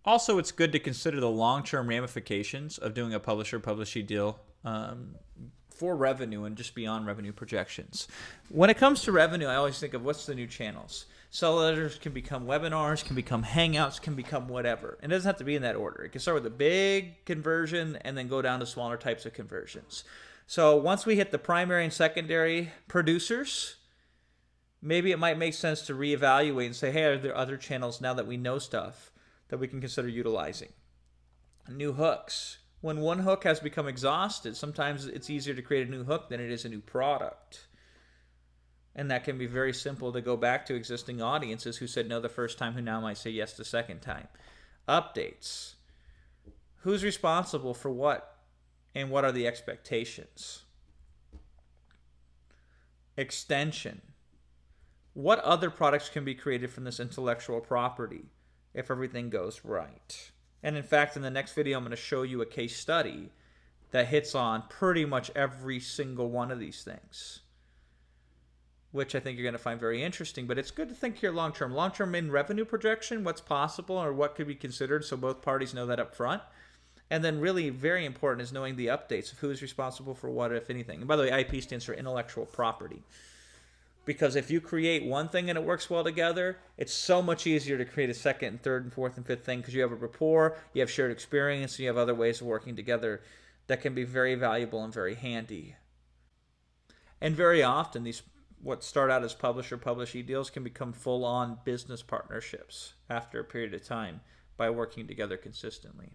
Also, it's good to consider the long-term ramifications of doing a publisher-publishee deal for revenue and just beyond revenue projections. When it comes to revenue, I always think of what's the new channels. Sell letters can become webinars, can become hangouts, can become whatever. And it doesn't have to be in that order. It can start with a big conversion and then go down to smaller types of conversions. So once we hit the primary and secondary producers, maybe it might make sense to reevaluate and say, hey, are there other channels now that we know stuff that we can consider utilizing? New hooks. When one hook has become exhausted, sometimes it's easier to create a new hook than it is a new product. And that can be very simple to go back to existing audiences who said no the first time, who now might say yes the second time. Updates. Who's responsible for what? And what are the expectations? Extension. What other products can be created from this intellectual property if everything goes right? And in fact, in the next video, I'm going to show you a case study that hits on pretty much every single one of these things, which I think you're going to find very interesting. But it's good to think here long-term. Long-term in revenue projection, what's possible or what could be considered, so both parties know that up front. And then really very important is knowing the updates of who's responsible for what, if anything. And by the way, IP stands for intellectual property. Because if you create one thing and it works well together, it's so much easier to create a second and third and fourth and fifth thing because you have a rapport, you have shared experience, and you have other ways of working together that can be very valuable and very handy. And very often, these what start out as publisher-publishee deals can become full-on business partnerships after a period of time by working together consistently.